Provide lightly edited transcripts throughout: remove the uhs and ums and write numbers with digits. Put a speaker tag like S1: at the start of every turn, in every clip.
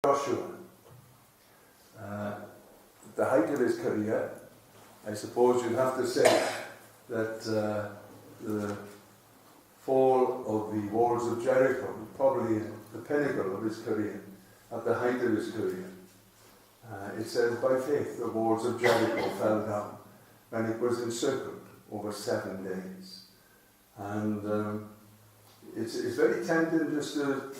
S1: Joshua, at the height of his career, I suppose you'd have to say that the fall of the walls of Jericho was probably the pinnacle of his career, at the height of his career. It says, by faith the walls of Jericho fell down when it was encircled over 7 days. And it's very tempting just to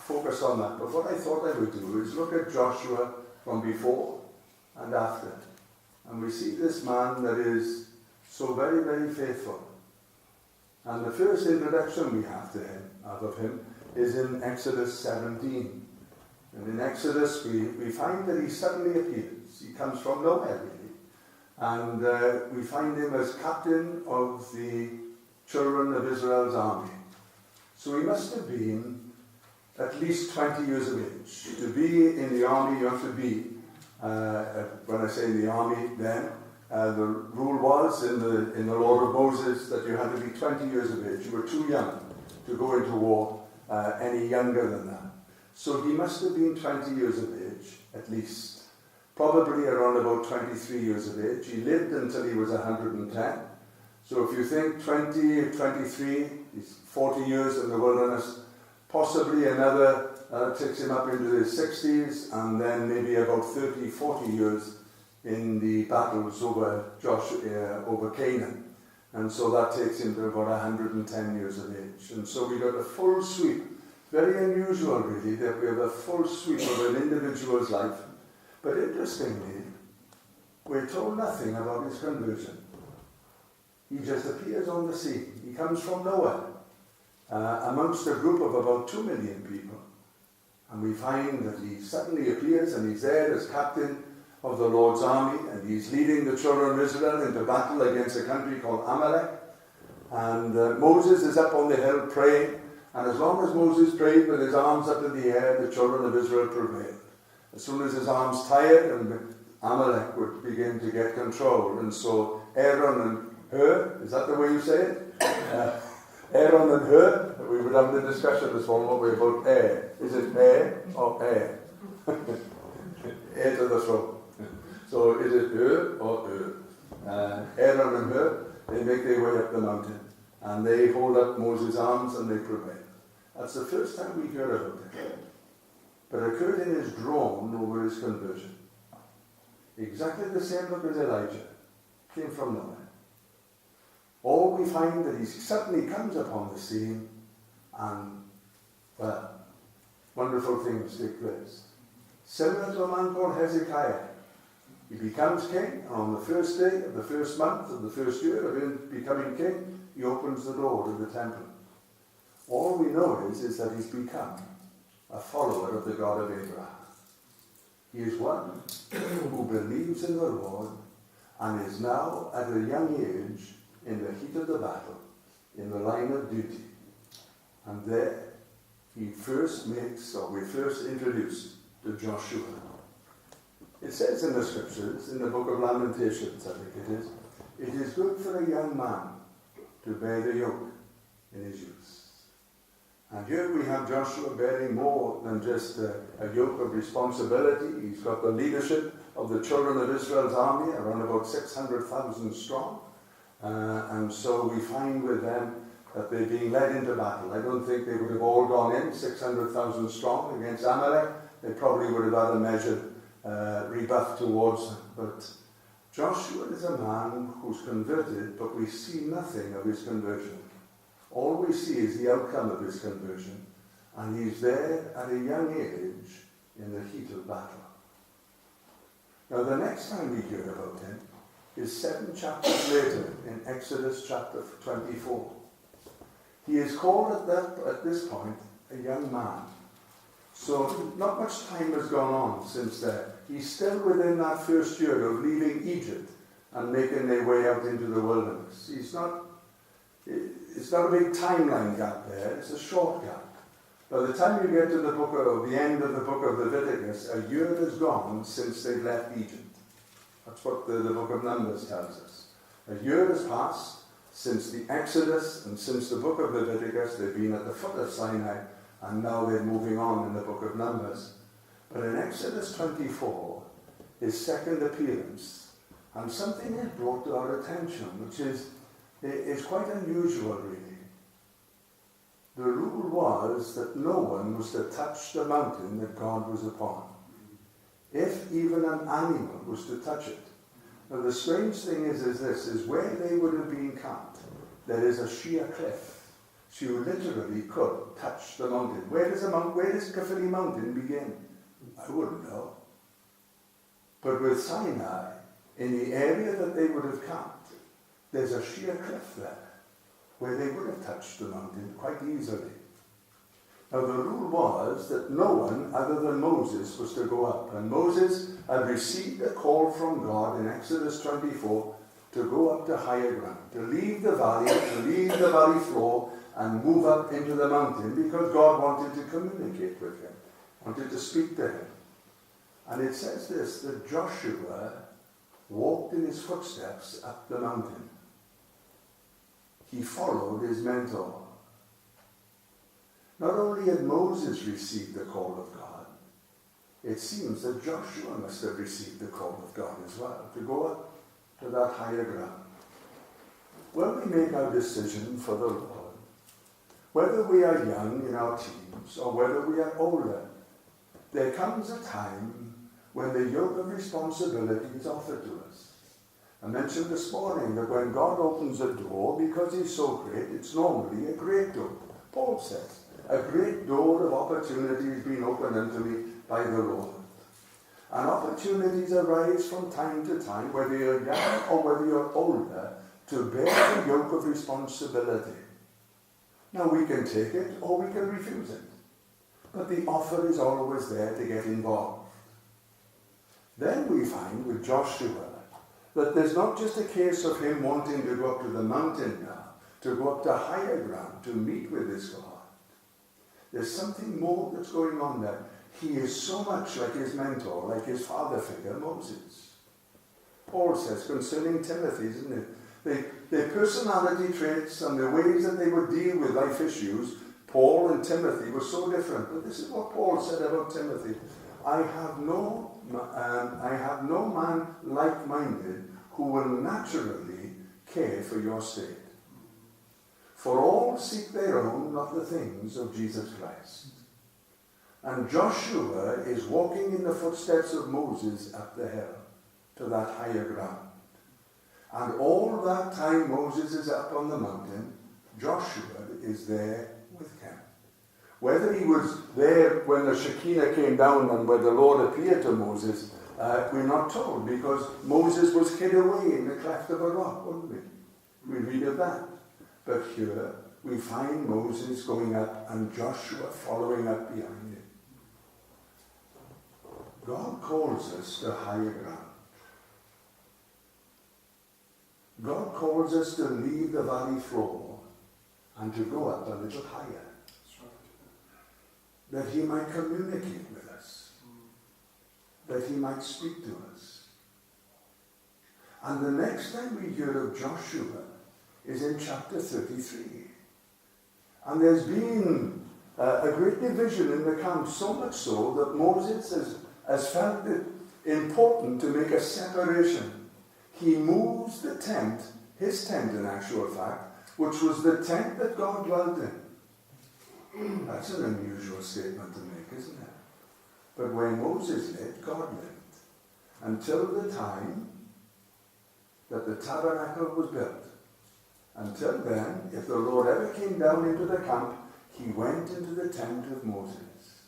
S1: focus on that, but what I thought I would do is look at Joshua from before and after. And we see this man that is so very, very faithful. And the first introduction we have to him, of him, is in Exodus 17. And in Exodus we find that he suddenly appears. He comes from nowhere really. And we find him as captain of the children of Israel's army. So he must have been at least 20 years of age. To be in the army, you have to be, when I say in the army then, the rule was in the law of Moses that you had to be 20 years of age. You were too young to go into war any younger than that. So he must have been 20 years of age, at least. Probably around about 23 years of age. He lived until he was 110. So if you think 20, 23, he's 40 years in the wilderness, possibly another takes him up into his 60s, and then maybe about 30, 40 years in the battles over Canaan. And so that takes him to about 110 years of age. And so we got a full sweep. Very unusual really that we have a full sweep of an individual's life. But interestingly, we're told nothing about his conversion. He just appears on the scene. He comes from nowhere. Amongst a group of about 2 million people. And we find that he suddenly appears and he's there as captain of the Lord's army, and he's leading the children of Israel into battle against a country called Amalek. And Moses is up on the hill praying, and as long as Moses prayed with his arms up in the air, the children of Israel prevailed. As soon as his arms tired, and Amalek would begin to get control. And so Aaron and Hur, is that the way you say it? Aaron and Hur, we would have the discussion this morning about air. Is it air or air? Air to the throat. So is it Hur or Ur? Aaron and Hur, they make their way up the mountain. And they hold up Moses' arms and they prevail. That's the first time we hear about it. But Curtin is drawn over his conversion. Exactly the same look as Elijah. Came from nowhere. All we find that he suddenly comes upon the scene and, well, wonderful things take place. Similar to a man called Hezekiah. He becomes king, and on the first day of the first month of the first year of him becoming king, he opens the door to the temple. All we know is that he's become a follower of the God of Abraham. He is one who believes in the Lord and is now at a young age in the heat of the battle, in the line of duty. And there we're first introduced to Joshua. It says in the scriptures, in the book of Lamentations, I think it is good for a young man to bear the yoke in his youth. And here we have Joshua bearing more than just a yoke of responsibility. He's got the leadership of the children of Israel's army, around about 600,000 strong. And so we find with them that they're being led into battle. I don't think they would have all gone in, 600,000 strong, against Amalek. They probably would have had a measured rebuff towards them. But Joshua is a man who's converted, but we see nothing of his conversion. All we see is the outcome of his conversion. And he's there at a young age in the heat of battle. Now the next time we hear about him is 7 chapters later in Exodus chapter 24. He is called at this point a young man. So not much time has gone on since then. He's still within that first year of leaving Egypt and making their way out into the wilderness. It's not a big timeline gap there, it's a short gap. By the time you get to the end of the book of Leviticus, a year has gone since they left Egypt. That's what the book of Numbers tells us. A year has passed since the Exodus and since the book of Leviticus. They've been at the foot of Sinai, and now they're moving on in the book of Numbers. But in Exodus 24, his second appearance, and something is brought to our attention, which is quite unusual, really. The rule was that no one was to touch the mountain that God was upon, if even an animal was to touch it. Now the strange thing is where they would have been camped, there is a sheer cliff. So you literally could touch the mountain. Where does Penyrheol Mountain begin? I wouldn't know. But with Sinai, in the area that they would have camped, there's a sheer cliff there, where they would have touched the mountain quite easily. Now the rule was that no one other than Moses was to go up. And Moses had received a call from God in Exodus 24 to go up to higher ground, to leave the valley floor and move up into the mountain, because God wanted to communicate with him, wanted to speak to him. And it says this, that Joshua walked in his footsteps up the mountain. He followed his mentor. Not only had Moses received the call of God, it seems that Joshua must have received the call of God as well, to go up to that higher ground. When we make our decision for the Lord, whether we are young in our teens or whether we are older, there comes a time when the yoke of responsibility is offered to us. I mentioned this morning that when God opens a door, because he's so great, it's normally a great door. Paul says, a great door of opportunity has been opened unto me by the Lord. And opportunities arise from time to time, whether you're young or whether you're older, to bear the yoke of responsibility. Now we can take it or we can refuse it. But the offer is always there to get involved. Then we find with Joshua that there's not just a case of him wanting to go up to the mountain now, to go up to higher ground, to meet with his God. There's something more that's going on there. He is so much like his mentor, like his father figure, Moses. Paul says concerning Timothy, isn't it? Their personality traits and the ways that they would deal with life issues, Paul and Timothy, were so different. But this is what Paul said about Timothy. I have no man like-minded who will naturally care for your state. For all seek their own, not the things of Jesus Christ. And Joshua is walking in the footsteps of Moses up the hill to that higher ground. And all that time Moses is up on the mountain, Joshua is there with him. Whether he was there when the Shekinah came down and where the Lord appeared to Moses, we're not told, because Moses was hid away in the cleft of a rock, wouldn't we? We read of that. But here we find Moses going up and Joshua following up behind him. God calls us to higher ground. God calls us to leave the valley floor and to go up a little higher. That he might communicate with us. That he might speak to us. And the next time we hear of Joshua is in chapter 33. And there's been a great division in the camp, so much so that Moses has felt it important to make a separation. He moves the tent, his tent in actual fact, which was the tent that God dwelt in. That's an unusual statement to make, isn't it? But where Moses lived, God lived. Until the time that the tabernacle was built. Until then, if the Lord ever came down into the camp, he went into the tent of Moses.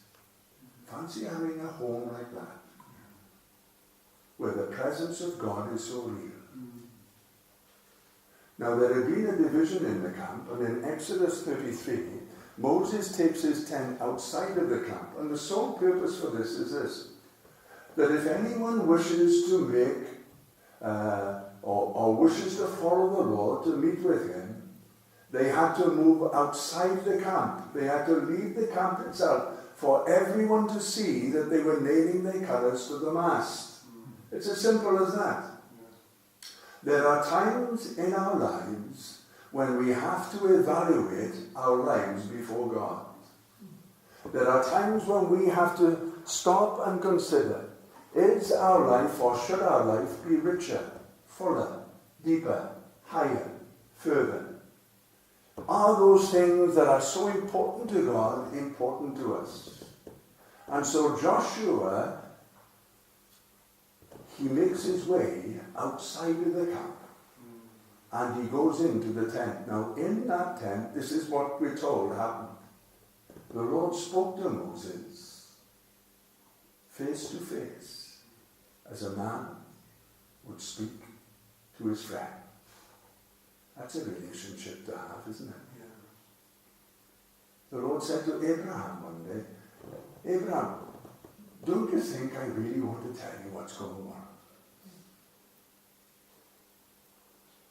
S1: Fancy having a home like that, where the presence of God is so real. Now there had been a division in the camp, and in Exodus 33, Moses takes his tent outside of the camp, and the sole purpose for this is this, that if anyone wishes to make or wishes to follow the Lord, to meet with him, they had to move outside the camp. They had to leave the camp itself for everyone to see that they were nailing their colours to the mast. It's as simple as that. There are times in our lives when we have to evaluate our lives before God. There are times when we have to stop and consider, is our life or should our life be richer, fuller, deeper, higher, further? Are those things that are so important to God important to us? And so Joshua, he makes his way outside of the camp and he goes into the tent. Now in that tent, this is what we're told happened. The Lord spoke to Moses face to face as a man would speak to his friend. That's a relationship to have, isn't it? Yeah. The Lord said to Abraham one day, Abraham, don't you think I really want to tell you what's going on?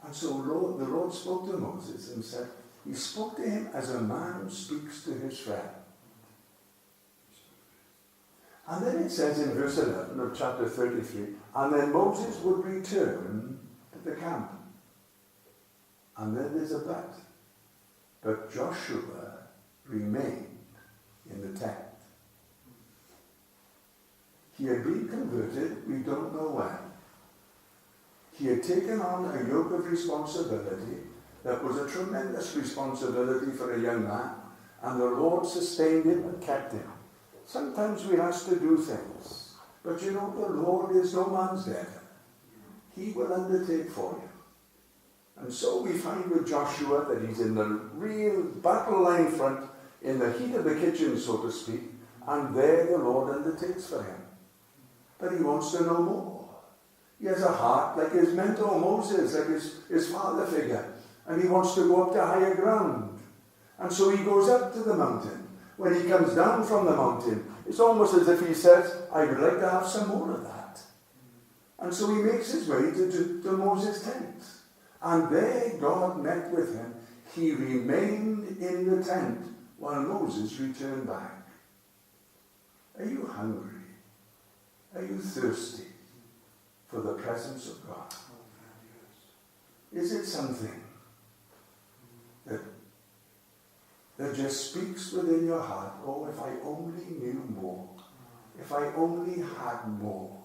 S1: And so the Lord spoke to Moses and said, he spoke to him as a man speaks to his friend. And then it says in verse 11 of chapter 33, and then Moses would return to the camp. And then there's a but. But Joshua remained in the tent. He had been converted, we don't know when. He had taken on a yoke of responsibility that was a tremendous responsibility for a young man, and the Lord sustained him and kept him. Sometimes we ask to do things, but you know, the Lord is no man's debtor. He will undertake for you. And so we find with Joshua that he's in the real battle line front, in the heat of the kitchen, so to speak, and there the Lord undertakes for him. But he wants to know more. He has a heart like his mentor Moses, like his father figure, and he wants to go up to higher ground. And so he goes up to the mountain. When he comes down from the mountain, it's almost as if he says, I would like to have some more of that. And so he makes his way to Moses' tent. And there God met with him. He remained in the tent while Moses returned back. Are you hungry? Are you thirsty for the presence of God? Is it something that just speaks within your heart? Oh, if I only knew more. If I only had more.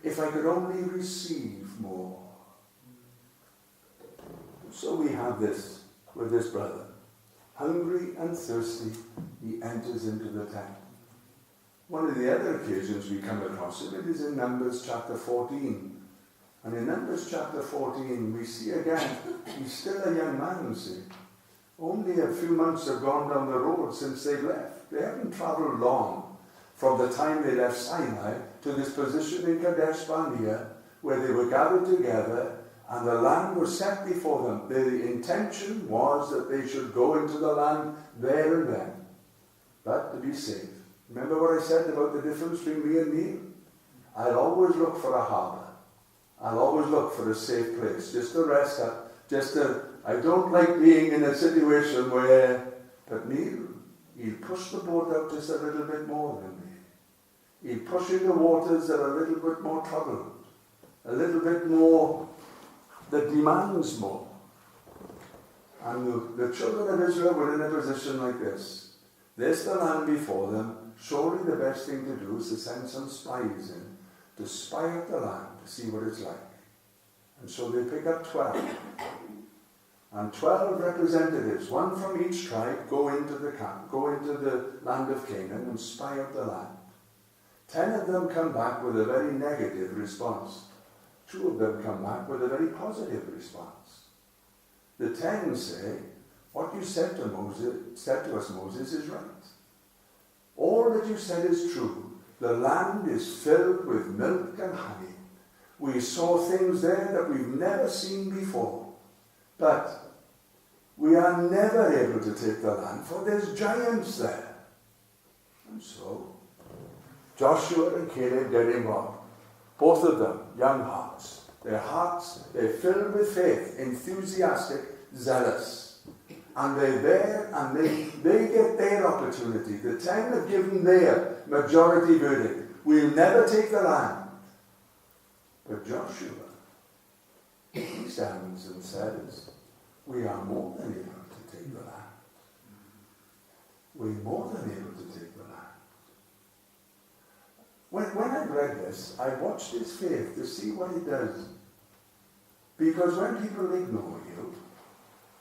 S1: If I could only receive more. So we have this with this brother. Hungry and thirsty, he enters into the tent. One of the other occasions we come across it is in Numbers chapter 14. And in Numbers chapter 14, we see again, he's still a young man, you see. Only a few months have gone down the road since they left. They haven't traveled long from the time they left Sinai to this position in Kadesh Barnea, where they were gathered together and the land was set before them. The intention was that they should go into the land there and then, but to be safe. Remember what I said about the difference between me and Neil? I'll always look for a harbour. I'll always look for a safe place, just to rest up, I don't like being in a situation where, but Neil, he'll push the boat out just a little bit more than me. He'll push into waters that are a little bit more troubled, a little bit more, that demands more. And the children of Israel were in a position like this. There's the land before them. Surely the best thing to do is to send some spies in to spy out the land, to see what it's like. And so they pick up 12. And 12 representatives, one from each tribe, go into the camp, go into the land of Canaan and spy out the land. 10 of them come back with a very negative response. 2 of them come back with a very positive response. The 10 say, what you said to us, Moses, is right. All that you said is true. The land is filled with milk and honey. We saw things there that we've never seen before. But we are never able to take the land, for there's giants there. And so, Joshua and Caleb get involved. Both of them, young hearts. Their hearts, they're filled with faith, enthusiastic, zealous. And they're there and they get their opportunity. The 10 have given their majority verdict. We'll never take the land. But Joshua, he stands and says, we are more than able to take the land. We're more than able to take the land. when I read this, I watched his faith to see what he does. Because when people ignore you,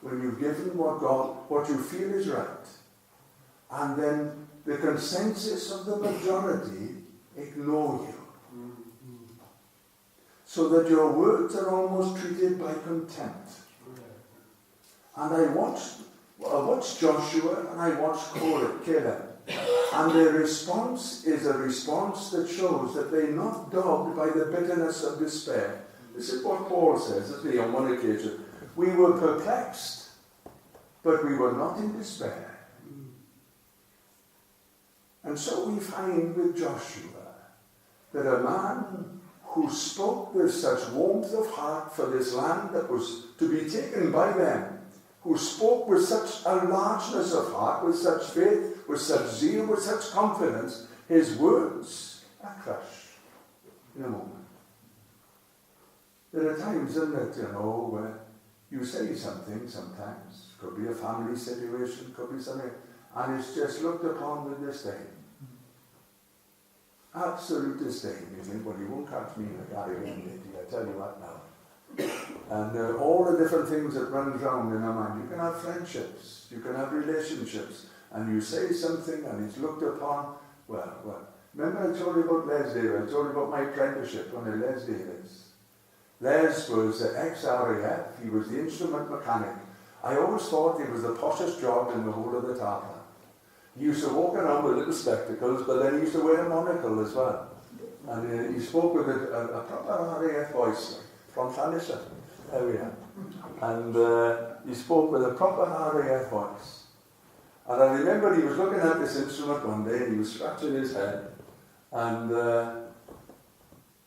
S1: when you've given what you feel is right, and then the consensus of the majority ignore you, so that your words are almost treated by contempt. And I watched Joshua and I watched Caleb. And their response is a response that shows that they're not dogged by the bitterness of despair. This is what Paul says, isn't he, on one occasion. We were perplexed, but we were not in despair. And so we find with Joshua that a man who spoke with such warmth of heart for this land that was to be taken by them, who spoke with such a largeness of heart, with such faith, with such zeal, with such confidence, his words are crushed in a moment. There are times, isn't it, where you say something sometimes, could be a family situation, could be something, and it's just looked upon with disdain. Absolute disdain. You think, well, you won't catch me like that again, lady, I tell you what now. And all the different things that run round in our mind. You can have friendships, you can have relationships, and you say something and it's looked upon, well. Remember I told you about Les Davis, I told you about my apprenticeship under Les Davis. Les was ex-RAF, he was the instrument mechanic. I always thought it was the poshest job in the whole of the tar plant. He used to walk around with little spectacles, but then he used to wear a monocle as well. And he spoke with a proper RAF voice, like, from Llanelli. There we are. And he spoke with a proper RAF voice. And I remember he was looking at this instrument one day, and he was scratching his head. And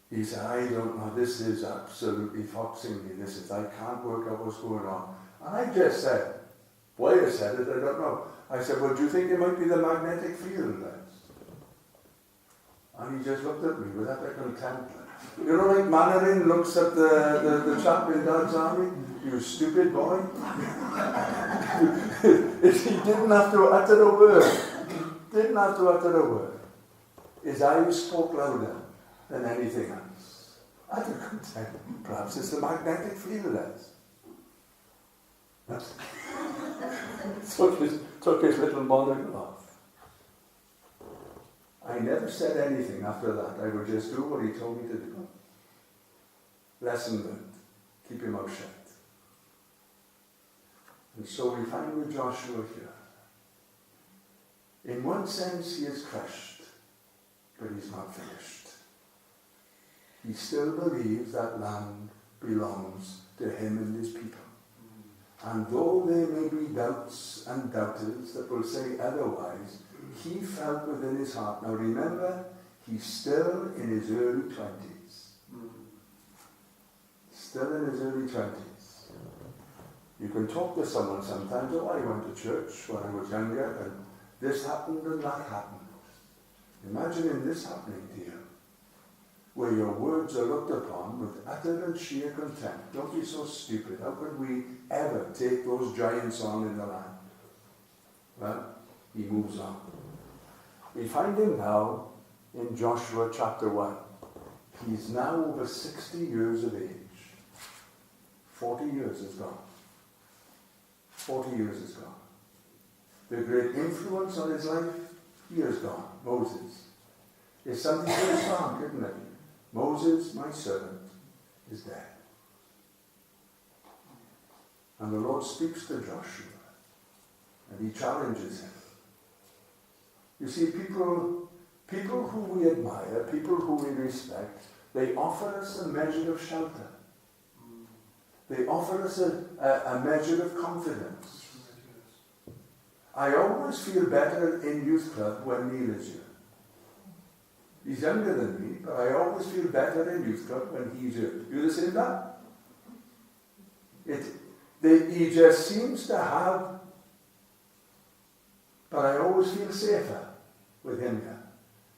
S1: he said, I don't know, this is absolutely foxing me. I can't work out what's going on. And I just said, why I said it, I don't know. I said, well, do you think it might be the magnetic field, Les? And he just looked at me with that contempt. You know, like Mandarin looks at the chap in Dad's army, you stupid boy. He didn't have to utter a word. His eyes spoke louder than anything else. Utter contempt. Perhaps it's the magnetic field, Les. Took his little monocle off. I never said anything after that. I would just do what he told me to do. Lesson learned. Keep your mouth shut. And so we find with Joshua here. In one sense, he is crushed, but he's not finished. He still believes that land belongs to him and his people. And though there may be doubts and doubters that will say otherwise, he felt within his heart. Now remember, he's still in his early 20s. Still in his early 20s. You can talk to someone sometimes, I went to church when I was younger, and this happened and that happened. Imagine this happening to you, where your words are looked upon with utter and sheer contempt. Don't be so stupid. How could we ever take those giants on in the land? Well, he moves on. We find him now in Joshua chapter 1. He's now over 60 years of age. 40 years is gone. 40 years is gone. The great influence on his life, he is gone. Moses. It's something very strong, isn't it? Moses, my servant, is dead. And the Lord speaks to Joshua, and he challenges him. You see, people who we admire, people who we respect, they offer us a measure of shelter. They offer us a measure of confidence. I always feel better in youth club when Neil is here. He's younger than me, but I always feel better in youth club when he's here. You the same that? He just seems to have, but I always feel safer with him here.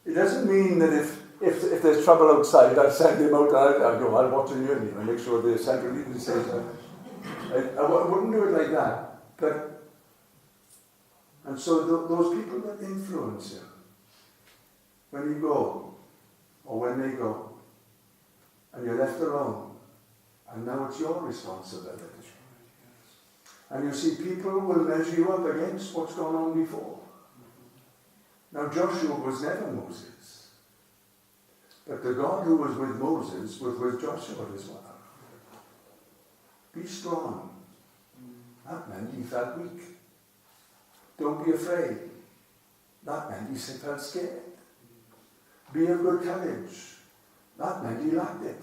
S1: It doesn't mean that if there's trouble outside, I'll send him out and I'll go, I'll watch in your name and make sure the central leader says that. I wouldn't do it like that. And so those people that influence him, when you go, or when they go, and you're left alone, and now it's your responsibility. And you see, people will measure you up against what's gone on before. Now, Joshua was never Moses, but the God who was with Moses was with Joshua as well. Be strong. That meant he felt weak. Don't be afraid. That meant he felt scared. Be of good courage. That meant he lacked it.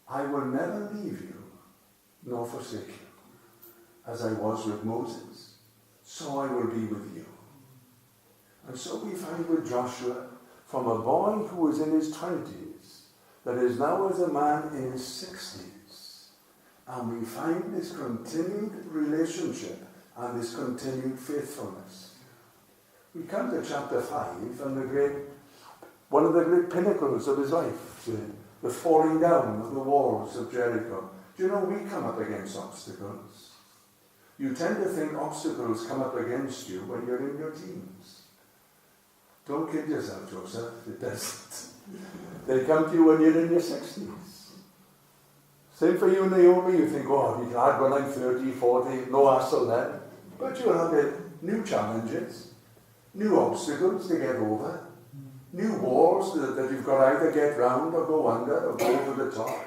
S1: I will never leave you nor forsake you. As I was with Moses, so I will be with you. And so we find with Joshua, from a boy who was in his 20s, that is now as a man in his 60s. And we find this continued relationship and this continued faithfulness. We come to chapter 5 and one of the great pinnacles of his life, the falling down of the walls of Jericho. Do you know, we come up against obstacles. You tend to think obstacles come up against you when you're in your teens. Don't kid yourself, Joseph, it doesn't. They come to you when you're in your 60s. Same for you, Naomi. You think, oh, I'll be glad when I'm 30, 40, no hassle then. But you'll have new challenges, new obstacles to get over, new walls that you've got to either get round or go under or go over the top.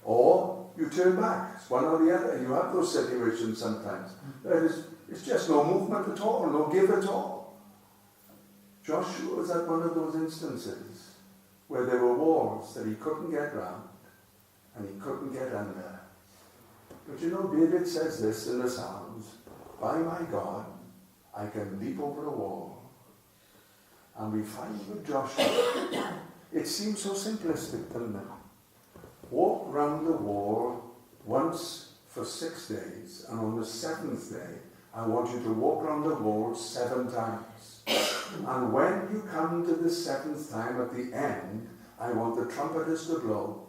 S1: Or you turn back. It's one or the other. You have those situations sometimes. It's just no movement at all, no give at all. Joshua was at one of those instances where there were walls that he couldn't get round and he couldn't get under. But you know, David says this in the Psalms, by my God, I can leap over a wall. And we find with Joshua, it seems so simplistic, doesn't it? Walk round the wall once for 6 days, and on the 7th day, I want you to walk round the wall 7 times. And when you come to the 7th time at the end, I want the trumpeters to blow,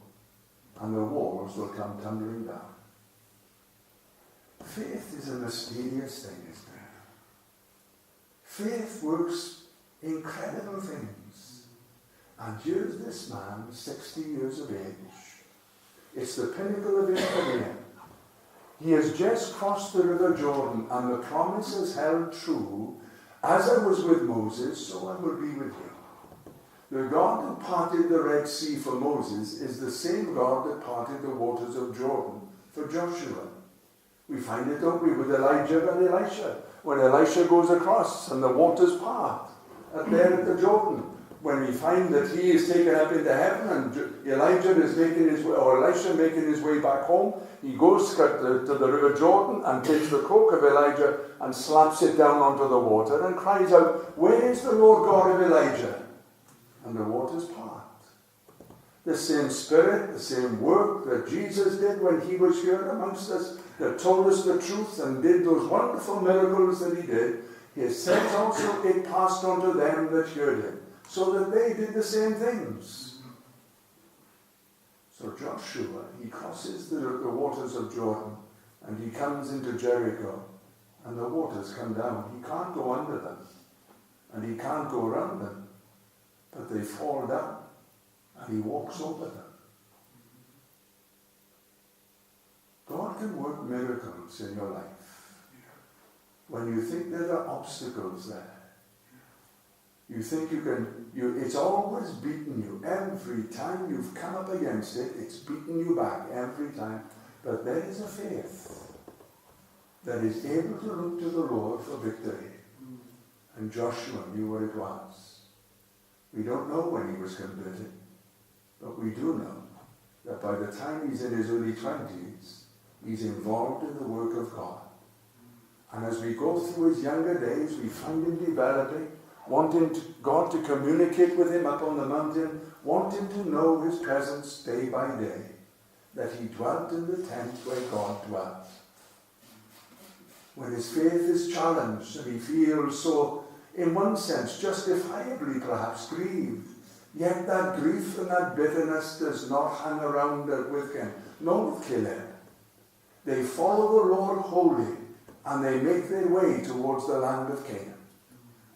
S1: and the walls will come tumbling down. Faith is a mysterious thing, isn't it? Faith works incredible things. And here's this man, 60 years of age. It's the pinnacle of his career. He has just crossed the River Jordan, and the promise is held true. As I was with Moses, so I will be with you. The God who parted the Red Sea for Moses is the same God that parted the waters of Jordan for Joshua. We find it, don't we, with Elijah and Elisha. When Elisha goes across and the waters part there at the Jordan. When we find that he is taken up into heaven and Elijah is making his way, or Elisha making his way back home, he goes to the River Jordan and takes the cloak of Elijah and slaps it down onto the water and cries out, where is the Lord God of Elijah? And the waters part. The same spirit, the same work that Jesus did when he was here amongst us, that told us the truth and did those wonderful miracles that he did, he said also it passed on to them that heard him, so that they did the same things. So Joshua, he crosses the waters of Jordan, and he comes into Jericho, and the waters come down. He can't go under them, and he can't go around them, but they fall down, and he walks over them. God can work miracles in your life. When you think there are obstacles there, you think it's always beaten you. Every time you've come up against it, it's beaten you back every time. But there is a faith that is able to look to the Lord for victory. And Joshua knew what it was. We don't know when he was converted, but we do know that by the time he's in his early 20s, he's involved in the work of God. And as we go through his younger days, we find him developing, wanting God to communicate with him up on the mountain, wanting to know his presence day by day, that he dwelt in the tent where God dwelt. When his faith is challenged and he feels so, in one sense, justifiably perhaps grieved, yet that grief and that bitterness does not hang around with him, nor kill him. They follow the Lord wholly, and they make their way towards the land of Canaan.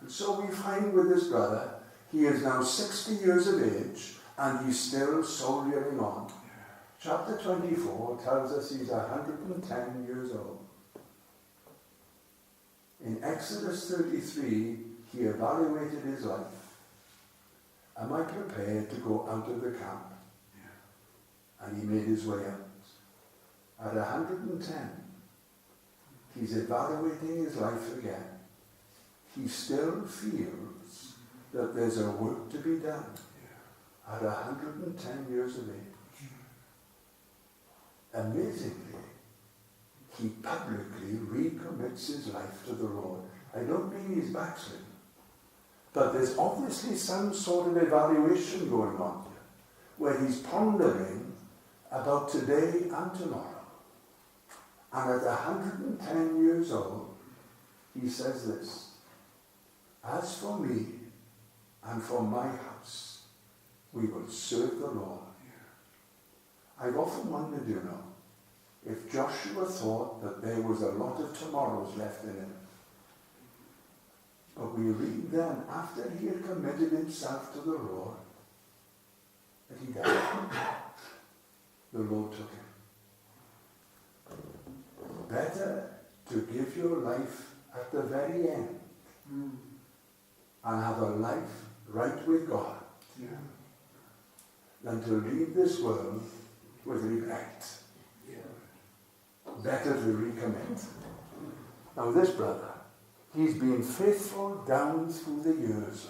S1: And so we find with this brother, He is now 60 years of age, and he's still soldiering on. Chapter 24 tells us he's 110 years old. In Exodus 33, he evaluated his life. Am I prepared to go out of the camp? And he made his way out. At 110, he's evaluating his life again. He still feels that there's a work to be done at 110 years of age. Amazingly, he publicly recommits his life to the Lord. I don't mean he's backslidden, but there's obviously some sort of evaluation going on here, where he's pondering about today and tomorrow. And at 110 years old, he says this: as for me and for my house, we will serve the Lord. I've often wondered, if Joshua thought that there was a lot of tomorrows left in him. But we read then, after he had committed himself to the Lord, that he died. The Lord took him. Better to give your life at the very end and have a life right with God than to leave this world with regret. Better to recommit. Now this brother, he's been faithful down through the years.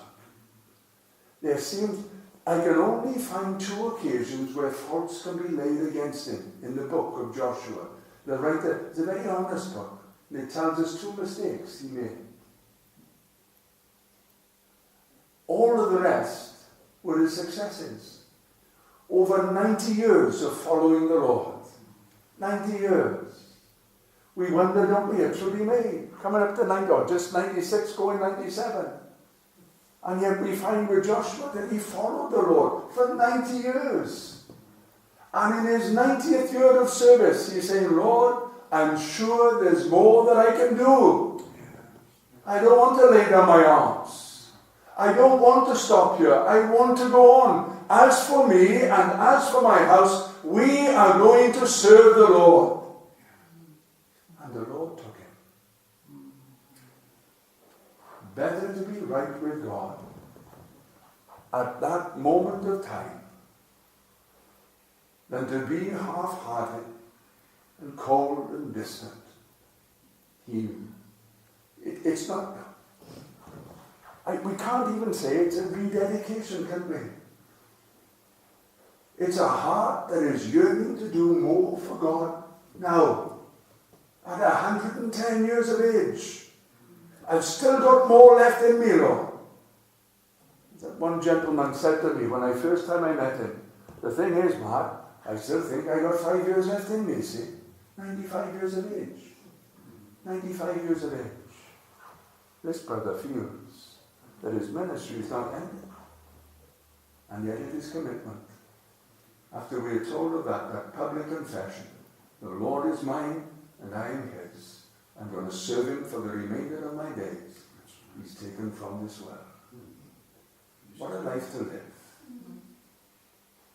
S1: There seems, I can only find 2 occasions where faults can be laid against him in the book of Joshua. The writer, it's a very honest book. And it tells us 2 mistakes he made. All of the rest were his successes. Over 90 years of following the Lord. 90 years. We wonder, don't we, it should be made. Coming up to 90, or just 96, going 97. And yet we find with Joshua that he followed the Lord for 90 years. And in his 90th year of service, he's saying, Lord, I'm sure there's more that I can do. I don't want to lay down my arms. I don't want to stop here. I want to go on. As for me and as for my house, we are going to serve the Lord. And the Lord took him. Better to be right with God at that moment of time than to be half-hearted and cold and distant. It's not... we can't even say it's a rededication, can we? It's a heart that is yearning to do more for God now. At 110 years of age. I've still got more left in me, Lord. That one gentleman said to me when I first time I met him, the thing is, Mark, I still think I got 5 years left in me, see? 95 years of age. 95 years of age. This brother feels that his ministry is not ended. And yet it is commitment. After we are told of that public confession, the Lord is mine and I am his. I'm going to serve him for the remainder of my days. He's taken from this world. What a life to live.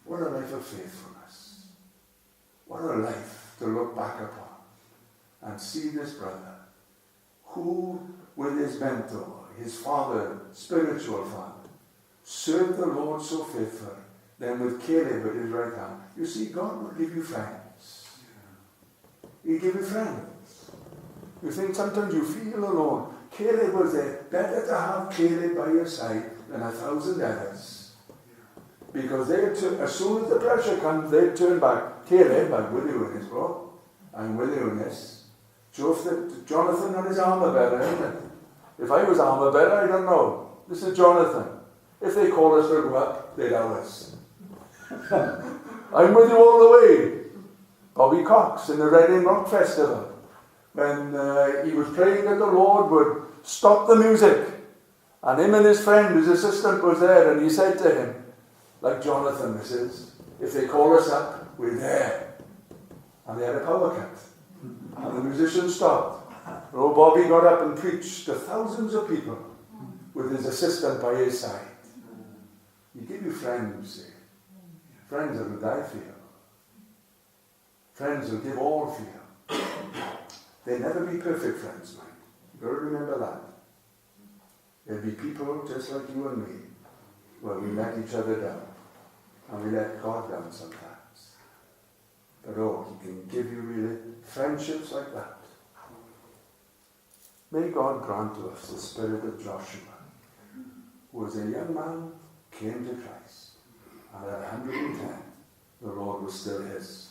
S1: What a life of faithfulness. What a life to look back upon and see this brother who, with his mentor, his father, spiritual father, served the Lord so faithfully. Then with Caleb at his right hand. You see, God will give you friends. He'll give you friends. You think sometimes you feel alone. Caleb was there. Better to have Caleb by your side than 1,000 others. Because as soon as the pressure comes, they'll turn back. Caleb, I'm with you in this, bro. I'm with you in this. Jonathan and his armor bearer, isn't it? If I was armor bearer, I don't know. This is Jonathan. If they call us to go up, they'd have us. I'm with you all the way. Bobby Cox in the Reading Rock Festival, when he was praying that the Lord would stop the music, and him and his friend, his assistant, was there, and he said to him, like Jonathan, this is, if they call us up, we're there. And they had a power cut, and the musicians stopped. And old Bobby got up and preached to thousands of people with his assistant by his side. You give you friends, you see. Friends that will die for you. Friends will give all for you. They'll never be perfect friends, mind. You've got to remember that. There'll be people just like you and me, where we let each other down. And we let God down sometimes. But He can give you really friendships like that. May God grant to us the spirit of Joshua, who was a young man, came to Christ. And at 110, the Lord was still his.